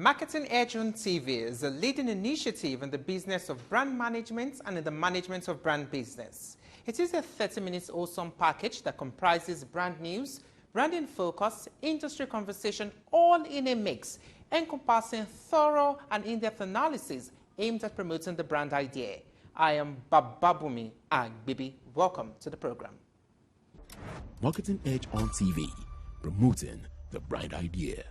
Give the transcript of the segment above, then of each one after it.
Marketing Edge on TV is a leading initiative in the business of brand management and in the management of brand business. It is a 30-minute awesome package that comprises brand news, branding focus, industry conversation, all in a mix, encompassing thorough and in-depth analysis aimed at promoting the brand idea. I am Bababumi Agbibi. Welcome to the program. Marketing Edge on TV, promoting the brand idea.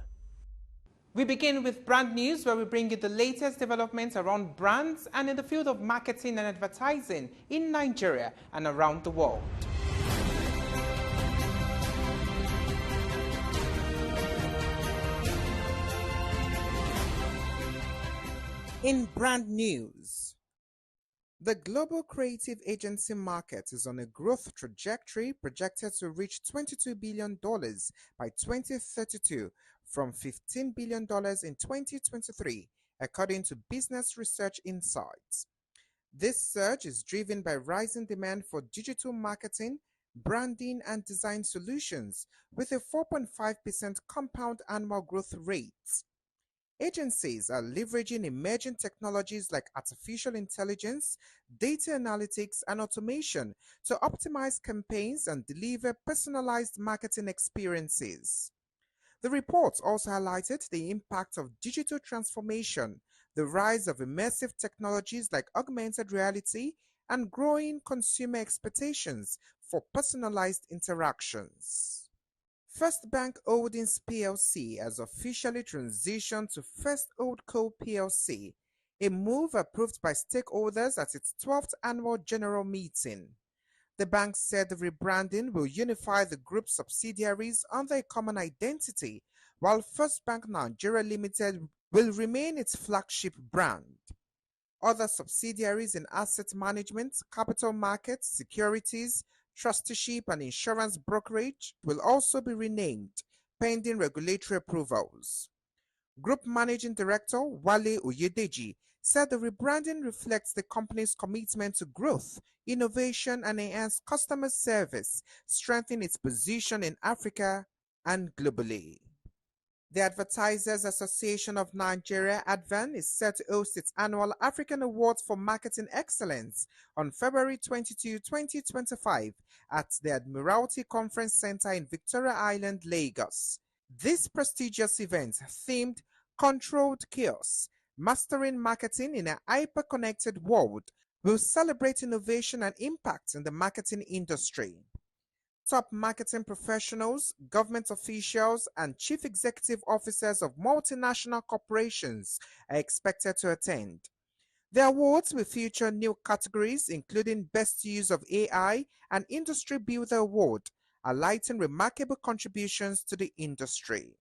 We begin with brand news, where we bring you the latest developments around brands and in the field of marketing and advertising in Nigeria and around the world. In brand news, the global creative agency market is on a growth trajectory projected to reach $22 billion by 2032 from $15 billion in 2023, according to Business Research Insights. This surge is driven by rising demand for digital marketing, branding, and design solutions, with a 4.5% compound annual growth rate. Agencies are leveraging emerging technologies like artificial intelligence, data analytics, and automation to optimize campaigns and deliver personalized marketing experiences. The report also highlighted the impact of digital transformation, the rise of immersive technologies like augmented reality, and growing consumer expectations for personalized interactions. First Bank Holdings plc has officially transitioned to First Holdco plc, a move approved by stakeholders at its 12th annual general meeting. The bank said the rebranding will unify the group's subsidiaries under a common identity, while First Bank Nigeria Limited will remain its flagship brand. Other subsidiaries in asset management, capital markets, securities, trusteeship, and insurance brokerage will also be renamed, pending regulatory approvals. Group Managing Director Wale Oyedeji said the rebranding reflects the company's commitment to growth, innovation, and enhanced customer service, strengthening its position in Africa and globally. The Advertisers Association of Nigeria, ADVAN, is set to host its annual African Awards for Marketing Excellence on February 22, 2025 at the Admiralty Conference Center in Victoria Island, Lagos. This prestigious event, themed Controlled Chaos, Mastering Marketing in a Hyper-Connected World, will celebrate innovation and impact in the marketing industry. Top marketing professionals, government officials, and chief executive officers of multinational corporations are expected to attend. The awards will feature new categories, including Best Use of AI and Industry Builder Award, highlighting remarkable contributions to the industry.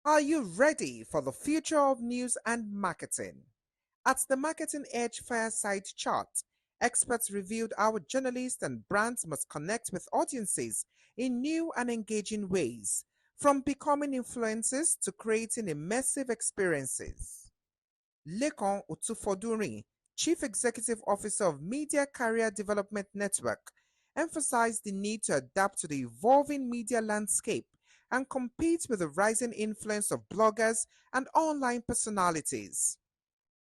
Are you ready for the future of news and marketing? At the Marketing Edge Fireside Chat, experts reviewed how journalists and brands must connect with audiences in new and engaging ways, from becoming influencers to creating immersive experiences. Lekan Otufodunrin, Chief Executive Officer of Media Career Development Network, emphasized the need to adapt to the evolving media landscape and compete with the rising influence of bloggers and online personalities.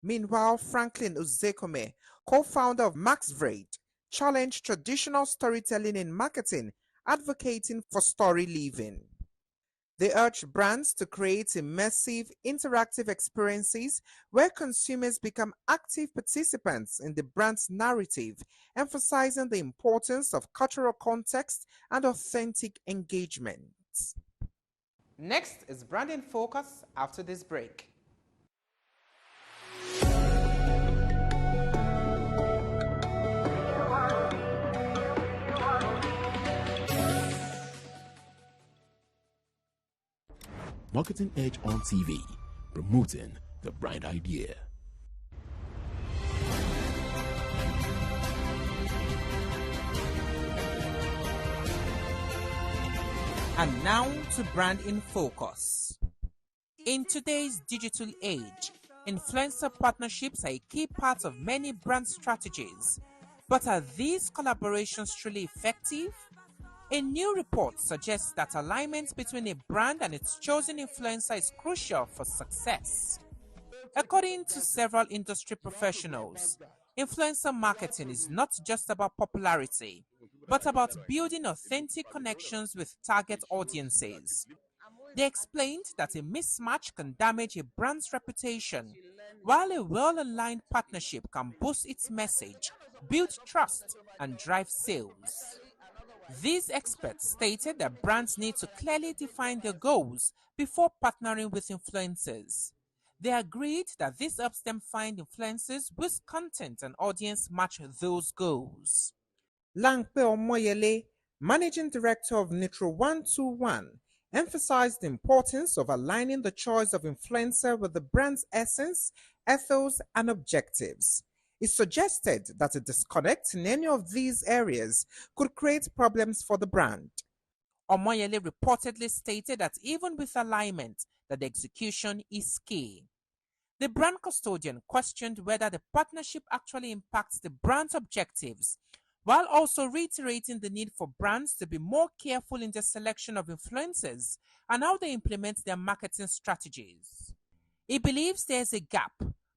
Meanwhile, Franklin Uzekome, co-founder of MaxVrade, challenged traditional storytelling in marketing, advocating for story living. They urged brands to create immersive, interactive experiences where consumers become active participants in the brand's narrative, emphasizing the importance of cultural context and authentic engagement. Next is Branding Focus after this break. Marketing Edge on TV, promoting the brand idea. And now to Brand in Focus. In today's digital age, influencer partnerships are a key part of many brand strategies. But are these collaborations truly effective? A new report suggests that alignment between a brand and its chosen influencer is crucial for success. According to several industry professionals, influencer marketing is not just about popularity, but about building authentic connections with target audiences. They explained that a mismatch can damage a brand's reputation, while a well-aligned partnership can boost its message, build trust, and drive sales. These experts stated that brands need to clearly define their goals before partnering with influencers. They agreed that this helps them find influencers whose content and audience match those goals. LAMPE OMOYELE, Managing Director of Nitro 121, emphasized the importance of aligning the choice of influencer with the brand's essence, ethos, and objectives. It suggested that a disconnect in any of these areas could create problems for the brand. Omoyele reportedly stated that even with alignment, that the execution is key. The brand custodian questioned whether the partnership actually impacts the brand's objectives, while also reiterating the need for brands to be more careful in the selection of influencers and how they implement their marketing strategies. He believes there is a gap,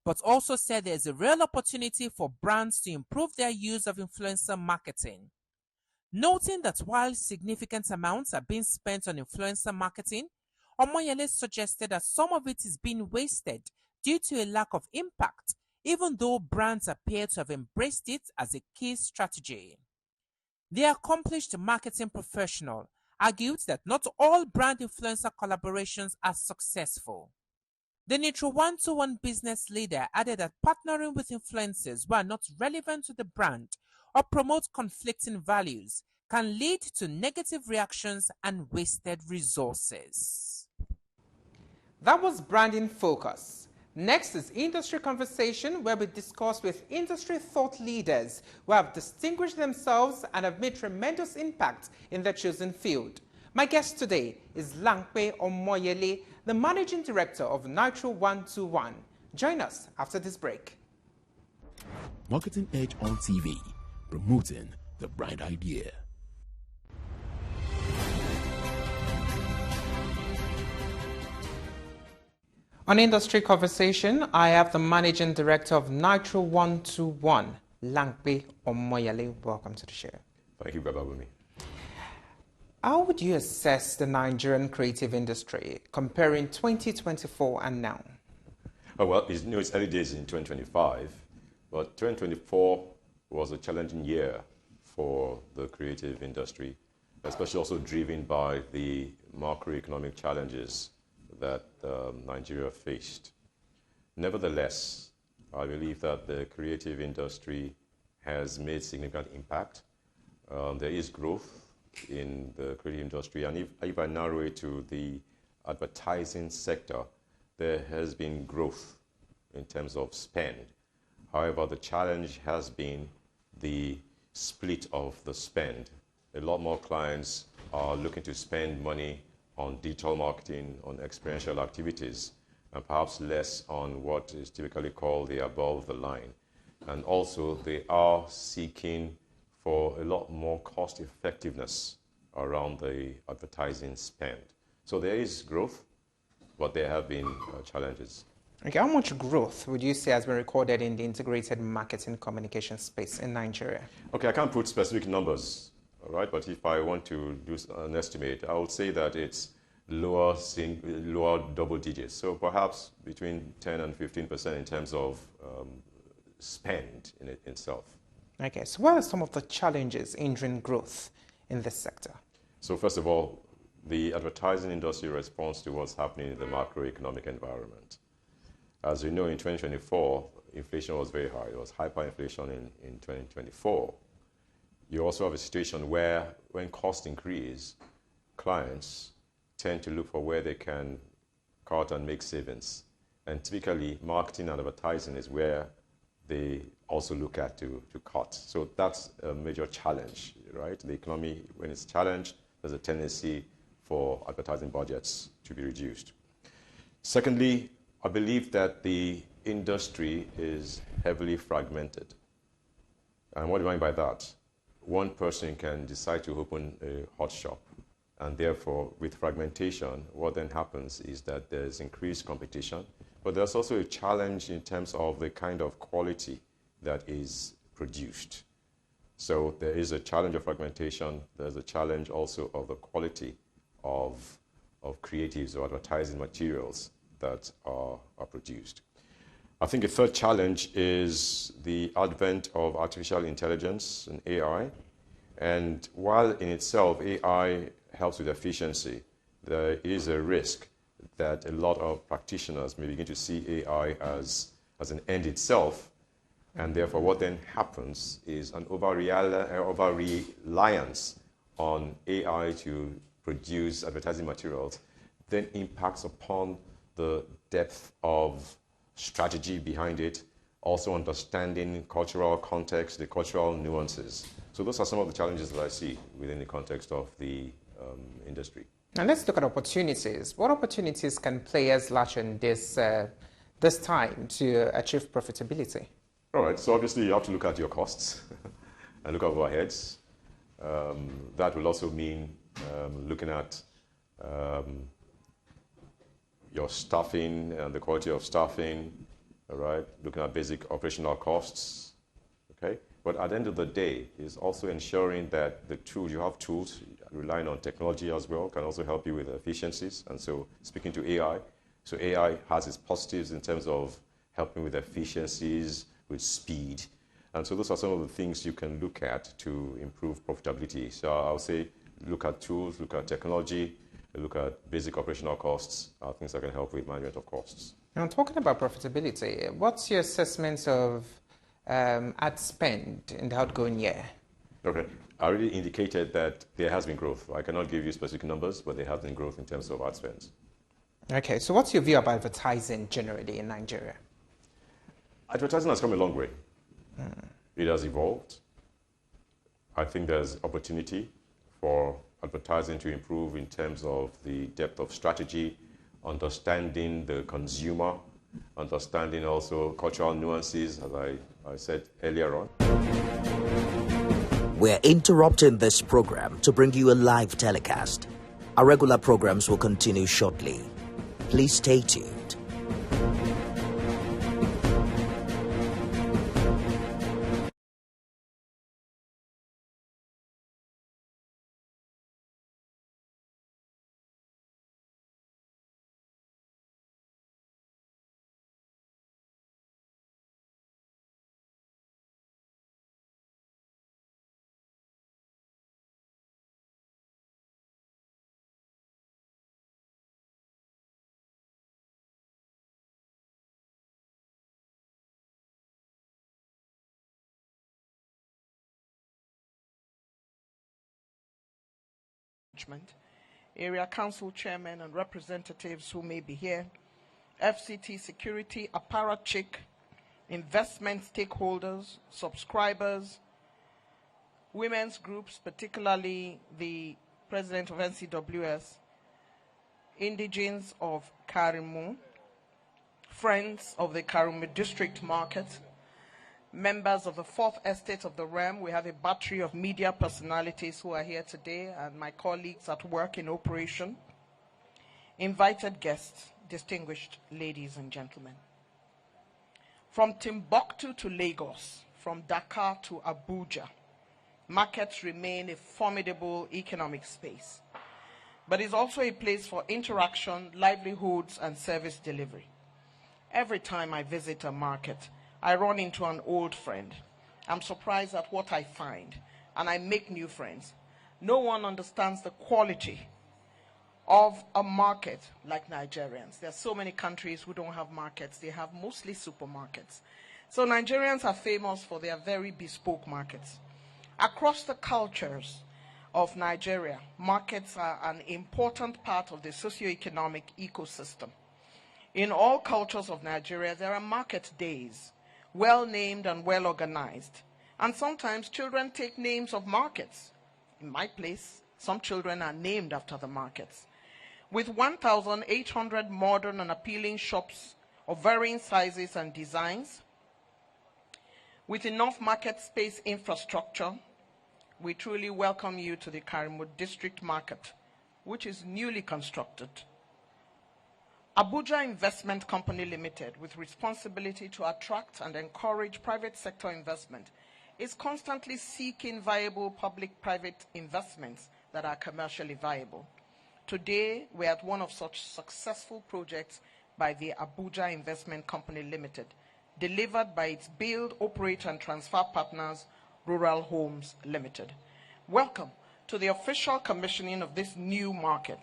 but also said there is a real opportunity for brands to improve their use of influencer marketing. Noting that while significant amounts are being spent on influencer marketing, Omoyele suggested that some of it is being wasted due to a lack of impact, even though brands appear to have embraced it as a key strategy. The accomplished marketing professional argued that not all brand influencer collaborations are successful. The Nitro 121 business leader added that partnering with influencers who are not relevant to the brand or promote conflicting values can lead to negative reactions and wasted resources. That was Branding Focus. Next is Industry Conversation, where we discuss with industry thought leaders who have distinguished themselves and have made tremendous impact in their chosen field. My guest today is LAMPE OMOYELE, the Managing Director of Nitro 121. Join us after this break. Marketing Edge on TV, promoting the bright idea. On Industry Conversation, I have the Managing Director of Nitro 121, LAMPE OMOYELE. Welcome to the show. Thank you, Bababumi. How would you assess the Nigerian creative industry comparing 2024 and now? Oh, well, it's early days in 2025, but 2024 was a challenging year for the creative industry, especially also driven by the macroeconomic challenges that Nigeria faced. Nevertheless, I believe that the creative industry has made significant impact. There is growth in the creative industry, and if I narrow it to the advertising sector, there has been growth in terms of spend. However, the challenge has been the split of the spend. A lot more clients are looking to spend money on digital marketing, on experiential activities, and perhaps less on what is typically called the above the line. And also, they are seeking for a lot more cost effectiveness around the advertising spend. So there is growth, but there have been challenges. Okay, how much growth would you say has been recorded in the integrated marketing communication space in Nigeria? Okay, I can't put specific numbers, all right, but if I want to do an estimate, I would say that it's lower double digits, so perhaps between 10 and 15% in terms of spend in it itself. Okay, so what are some of the challenges hindering growth in this sector? So first of all, the advertising industry responds to what's happening in the macroeconomic environment. As you know, in 2024, inflation was very high. It was hyperinflation in 2024. You also have a situation where when costs increase, clients tend to look for where they can cut and make savings. And typically, marketing and advertising is where they also look at to cut. So that's a major challenge, right? The economy, when it's challenged, there's a tendency for advertising budgets to be reduced. Secondly, I believe that the industry is heavily fragmented. And what do I mean by that? one person can decide to open a hot shop. And therefore, with fragmentation, what then happens is that there's increased competition, but there's also a challenge in terms of the kind of quality that is produced. So there is a challenge of fragmentation. There's a challenge also of the quality of creatives or advertising materials that are produced. I think a third challenge is the advent of artificial intelligence and AI. And while in itself AI helps with efficiency, there is a risk that a lot of practitioners may begin to see AI as an end itself. And therefore, what then happens is an over-reliance on AI to produce advertising materials then impacts upon the depth of strategy behind it, also understanding cultural context, the cultural nuances. So those are some of the challenges that I see within the context of the industry. Now let's look at opportunities. What opportunities can players latch on this time to achieve profitability? All right, so obviously you have to look at your costs and look at overheads. That will also mean looking at your staffing and the quality of staffing, all right? Looking at basic operational costs, okay? But at the end of the day, is also ensuring that the tools, you have tools, relying on technology as well, can also help you with efficiencies. And so speaking to AI, so AI has its positives in terms of helping with efficiencies, with speed. And so those are some of the things you can look at to improve profitability. So I'll say look at tools, look at technology, look at basic operational costs, things that can help with management of costs. Now, talking about profitability, what's your assessment of ad spend in the outgoing year? Okay. I already indicated that there has been growth. I cannot give you specific numbers, but there has been growth in terms of ad spends. Okay, so what's your view about advertising generally in Nigeria? Advertising has come a long way. It has evolved. I think there's opportunity for advertising to improve in terms of the depth of strategy, understanding the consumer, understanding also cultural nuances, as I said earlier on. We're interrupting this program to bring you a live telecast. Our regular programs will continue shortly. Please stay tuned. Area Council Chairmen and representatives who may be here, FCT security apparatchik, investment stakeholders, subscribers, women's groups, particularly the president of NCWS, indigenes of Karimu, friends of the Karimu district market, members of the fourth estate of the realm. We have a battery of media personalities who are here today, and my colleagues at work in operation. Invited guests, distinguished ladies and gentlemen. From Timbuktu to Lagos, from Dakar to Abuja, markets remain a formidable economic space, but is also a place for interaction, livelihoods, and service delivery. Every time I visit a market, I run into an old friend. I'm surprised at what I find, and I make new friends. No one understands the quality of a market like Nigerians. There are so many countries who don't have markets. They have mostly supermarkets. So Nigerians are famous for their very bespoke markets. Across the cultures of Nigeria, markets are an important part of the socioeconomic ecosystem. In all cultures of Nigeria, there are market days, well named and well organized. And sometimes children take names of markets. In my place, some children are named after the markets. With 1,800 modern and appealing shops of varying sizes and designs, with enough market space infrastructure, we truly welcome you to the Karimo District Market, which is newly constructed. Abuja Investment Company Limited, with responsibility to attract and encourage private sector investment, is constantly seeking viable public-private investments that are commercially viable. Today, we're at one of such successful projects by the Abuja Investment Company Limited, delivered by its build, operate, and transfer partners, Rural Homes Limited. Welcome to the official commissioning of this new market.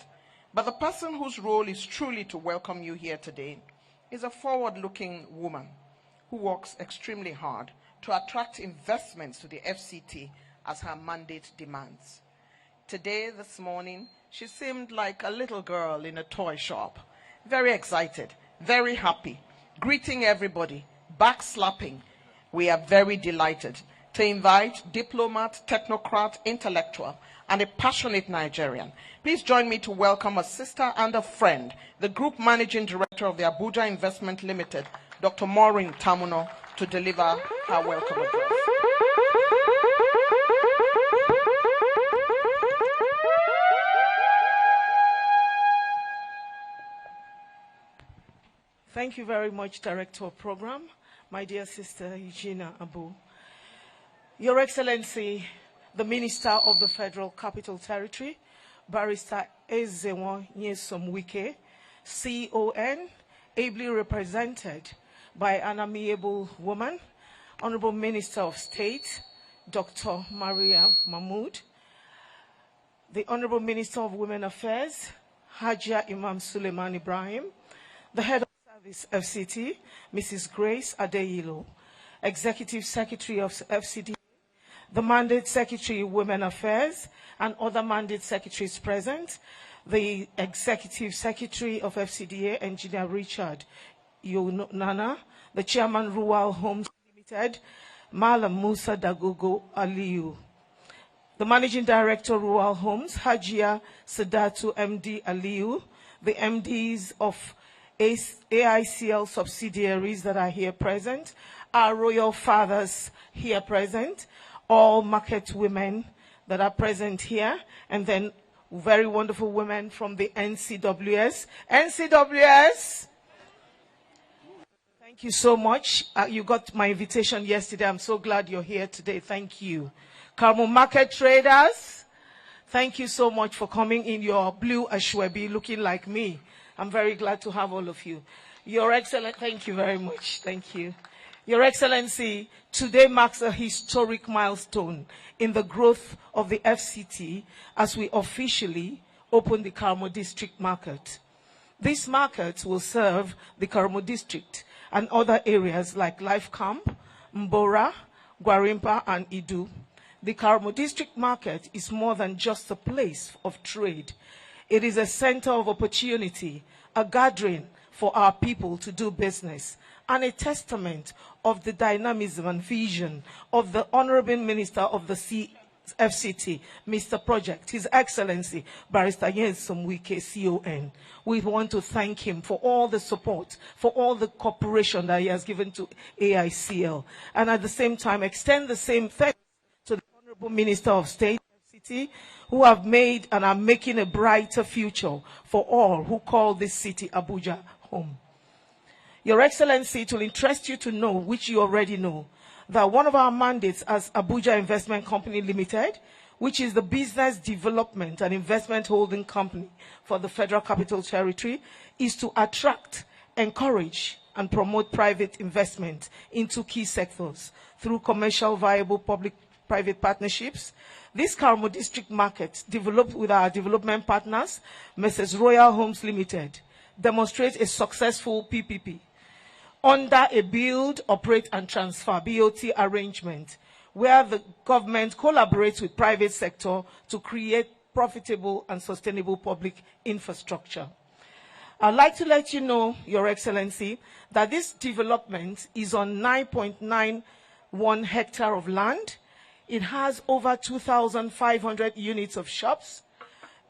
But the person whose role is truly to welcome you here today is a forward-looking woman who works extremely hard to attract investments to the FCT as her mandate demands. Today, this morning, she seemed like a little girl in a toy shop, very excited, very happy, greeting everybody, backslapping. We are very delighted to invite diplomat, technocrat, intellectual, and a passionate Nigerian. Please join me to welcome a sister and a friend, the Group Managing Director of the Abuja Investment Limited, Dr. Maureen Tamuno, to deliver her welcome address. Thank you very much, Director of Program, my dear sister Eugenia Abu. Your Excellency, the Minister of the Federal Capital Territory, Barrister Ezenwo Nyesom Wike, CON, ably represented by an amiable woman, Honorable Minister of State, Dr. Maria Mahmood, the Honorable Minister of Women Affairs, Hajia Imam Suleiman Ibrahim, the Head of Service FCT, Mrs. Grace Adeyilo, Executive Secretary of FCT, the Mandate Secretary Women Affairs, and other Mandate Secretaries present, the Executive Secretary of FCDA, Engineer Richard Yonana, the Chairman Rural Homes Limited, Malam Musa Dagogo Aliyu, the Managing Director Rural Homes, Hajia Sadatu MD Aliyu, the MDs of AICL subsidiaries that are here present, our royal fathers here present, all market women that are present here, and then very wonderful women from the NCWS. NCWS! Thank you so much. You got my invitation yesterday. I'm so glad you're here today. Thank you. Karimo Market Traders, thank you so much for coming in your blue ashwebi looking like me. I'm very glad to have all of you. Your Excellency, thank you very much. Thank you. Your Excellency, today marks a historic milestone in the growth of the FCT as we officially open the Karimo District Market. This market will serve the Karimo District and other areas like Life Camp, Mbora, Gwarimpa, and Idu. The Karimo District Market is more than just a place of trade. It is a center of opportunity, a gathering for our people to do business, and a testament of the dynamism and vision of the Honorable Minister of the FCT, Mr. Project, His Excellency, Barrister Nyesom Wike, CON. We want to thank him for all the support, for all the cooperation that he has given to AICL, and at the same time extend the same thanks to the Honorable Minister of State, FCT, who have made and are making a brighter future for all who call this city Abuja home. Your Excellency, it will interest you to know, which you already know, that one of our mandates as Abuja Investment Company Limited, which is the business development and investment holding company for the Federal Capital Territory, is to attract, encourage, and promote private investment into key sectors through commercial viable public-private partnerships. This Karimo District Market, developed with our development partners, Mrs. Royal Homes Limited, demonstrates a successful PPP under a build, operate, and transfer BOT arrangement, where the government collaborates with private sector to create profitable and sustainable public infrastructure. I'd like to let you know, Your Excellency, that this development is on 9.91 hectare of land. It has over 2,500 units of shops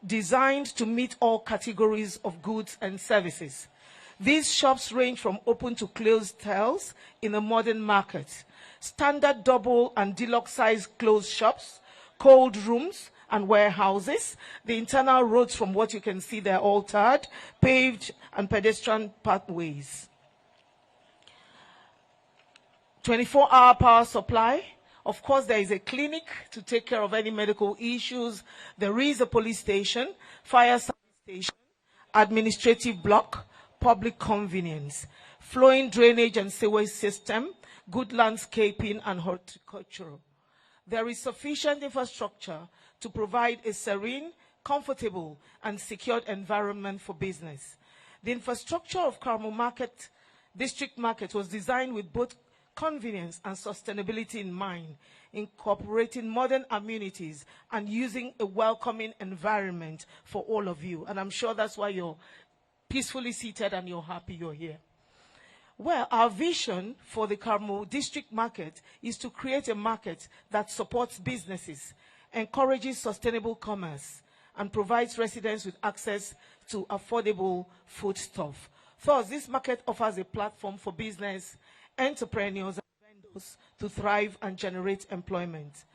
designed to meet all categories of goods and services. These shops range from open to closed sales in a modern market, standard double and deluxe size closed shops, cold rooms and warehouses. The internal roads, from what you can see, they're all tarred, paved and pedestrian pathways. 24-hour power supply. Of course, there is a clinic to take care of any medical issues. There is a police station, fire service station, administrative block, public convenience, flowing drainage and sewage system, good landscaping and horticulture. There is sufficient infrastructure to provide a serene, comfortable, and secured environment for business. The infrastructure of Carmel Market, District Market, was designed with both convenience and sustainability in mind, incorporating modern amenities and using a welcoming environment for all of you. And I'm sure that's why you're peacefully seated and you're happy you're here. Well, our vision for the Carmel District Market is to create a market that supports businesses, encourages sustainable commerce, and provides residents with access to affordable foodstuff. Thus, this market offers a platform for business, entrepreneurs, and vendors to thrive and generate employment.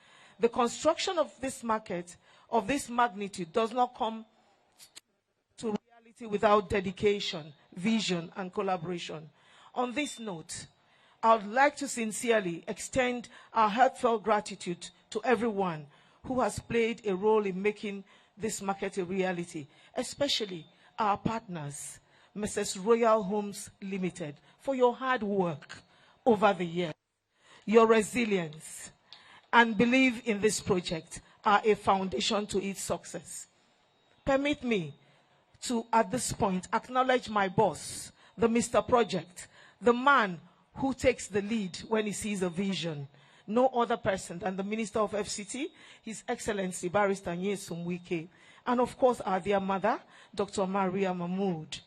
The construction of this market of this magnitude does not come to reality without dedication, vision, and collaboration. On this note, I would like to sincerely extend our heartfelt gratitude to everyone who has played a role in making this market a reality, especially our partners, Mrs. Royal Homes Limited, for your hard work over the years. Your resilience and belief in this project are a foundation to its success. Permit me to, at this point, acknowledge my boss, the Mr. Project, the man who takes the lead when he sees a vision. No other person than the Minister of FCT, His Excellency Barrister Nyesom Wike, and of course our dear mother, Dr. Maria Mahmood.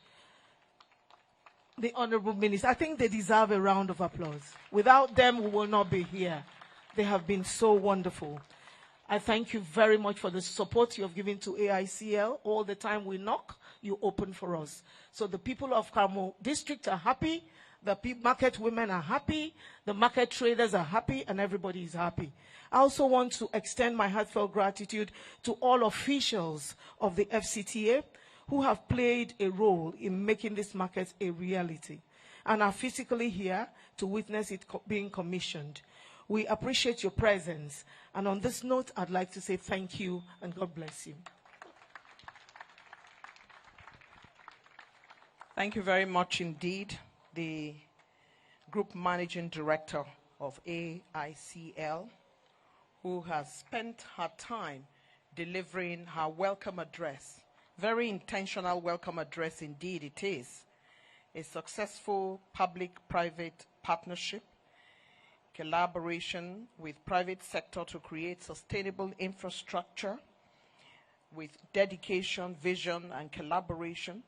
The Honorable Minister, I think they deserve a round of applause. Without them, we will not be here. They have been so wonderful. I thank you very much for the support you have given to AICL. All the time we knock, you open for us. So the people of Carmel District are happy, the market women are happy, the market traders are happy, and everybody is happy. I also want to extend my heartfelt gratitude to all officials of the FCTA who have played a role in making this market a reality and are physically here to witness it being commissioned. We appreciate your presence. And on this note, I'd like to say thank you and God bless you. Thank you very much indeed, the Group Managing Director of AICL, who has spent her time delivering her welcome address. Very intentional welcome address indeed it is. A successful public-private partnership, collaboration with private sector to create sustainable infrastructure with dedication, vision, and collaboration.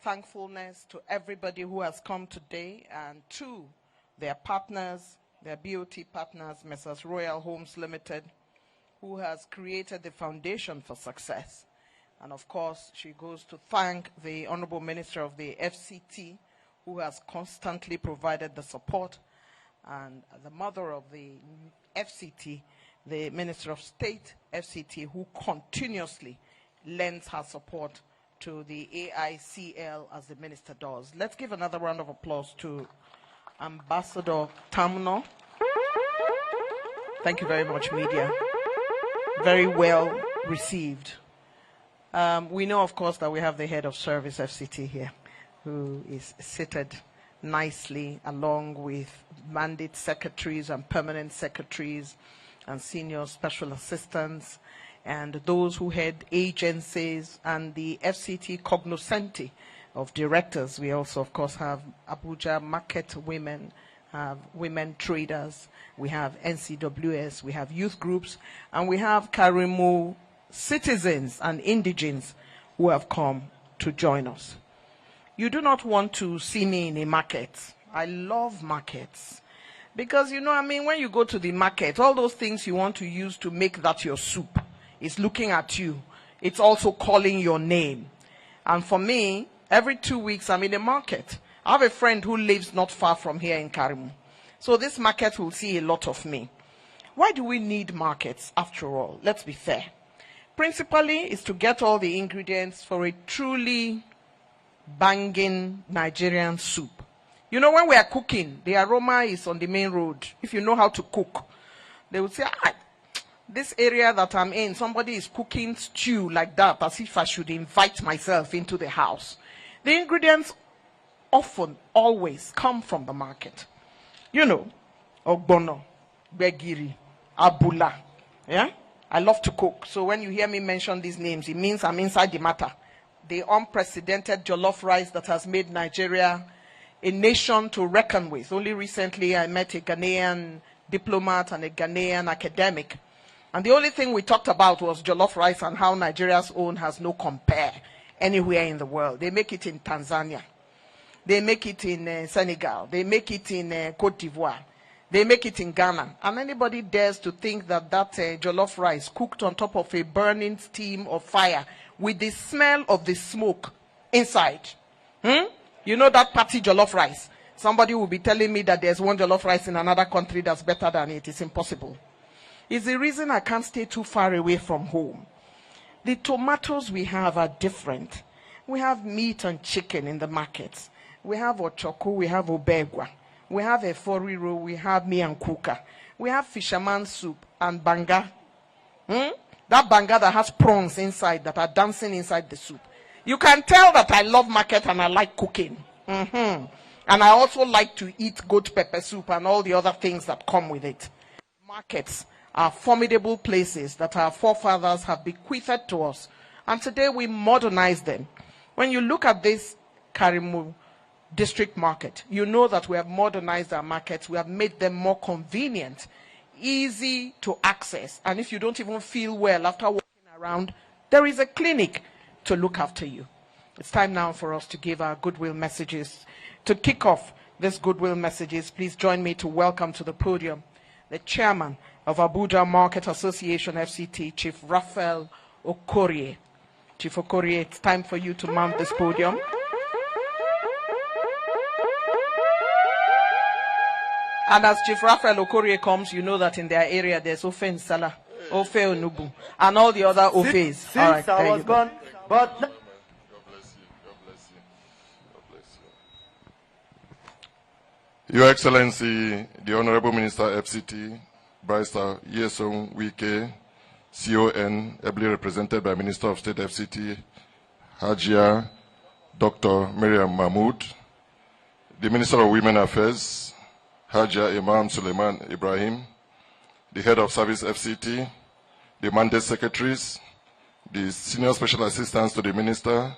Thankfulness to everybody who has come today and to their partners, their BOT partners, Mrs. Royal Homes Limited, who has created the foundation for success. And of course, she goes to thank the Honorable Minister of the FCT, who has constantly provided the support, and the mother of the FCT, the Minister of State, FCT, who continuously lends her support to the AICL as the minister does. Let's give another round of applause to Ambassador Tamno. Thank you very much, media. Very well received. We know, of course, that we have the head of service, FCT, here, who is seated nicely along with mandate secretaries and permanent secretaries and senior special assistants and those who head agencies and the FCT cognoscenti of directors. We also, of course, have Abuja market women, have women traders, we have NCWS, we have youth groups, and we have Karimu citizens and indigenes who have come to join us. You do not want to see me in a market. I love markets. Because, you know, I mean, when you go to the market, all those things you want to use to make that your soup is looking at you. It's also calling your name. And for me, every 2 weeks I'm in a market. I have a friend who lives not far from here in Karimu. So this market will see a lot of me. Why do we need markets after all? Let's be fair. Principally is to get all the ingredients for a truly banging Nigerian soup. You know, when we are cooking, the aroma is on the main road. If you know how to cook, they would say, this area that I'm in, somebody is cooking stew like that, as if I should invite myself into the house. The ingredients often, always come from the market. You know, ogbono, begiri, abula. Yeah? I love to cook. So when you hear me mention these names, it means I'm inside the matter. The unprecedented jollof rice that has made Nigeria a nation to reckon with. Only recently I met a Ghanaian diplomat and a Ghanaian academic. And the only thing we talked about was jollof rice and how Nigeria's own has no compare anywhere in the world. They make it in Tanzania. They make it in Senegal. They make it in Cote d'Ivoire. They make it in Ghana. And anybody dares to think that jollof rice cooked on top of a burning steam of fire with the smell of the smoke inside. You know that party jollof rice? Somebody will be telling me that there's one jollof rice in another country that's better than it. It's impossible. It's the reason I can't stay too far away from home. The tomatoes we have are different. We have meat and chicken in the markets. We have ochoko, we have obegwa. We have eforiro, we have miankuka. We have fisherman soup and banga. That banga that has prawns inside that are dancing inside the soup. You can tell that I love market and I like cooking. And I also like to eat goat pepper soup and all the other things that come with it. Markets are formidable places that our forefathers have bequeathed to us. And today we modernize them. When you look at this Karimu district market, you know that we have modernized our markets. We have made them more convenient, easy to access. And if you don't even feel well after walking around, there is a clinic to look after you. It's time now for us to give our goodwill messages. To kick off this goodwill messages, please join me to welcome to the podium the chairman of Abuja Market Association FCT, Chief Raphael Okorie. Chief Okorie, it's time for you to mount this podium. And as Chief Raphael Okorie comes, you know that in their area there's Ofe Nsala, Ofe Onubu, and all the other Ofes. Since all right, I was gone, but... God bless you. God bless you. God bless you. Your Excellency, the Honorable Minister FCT, Barrister Yeson Wike, CON, ably represented by Minister of State FCT, Hajia, Dr. Miriam Mahmood, the Minister of Women Affairs, Hajia Imam Suleiman Ibrahim, the Head of Service FCT, the Mandate Secretaries, the Senior Special Assistants to the Minister,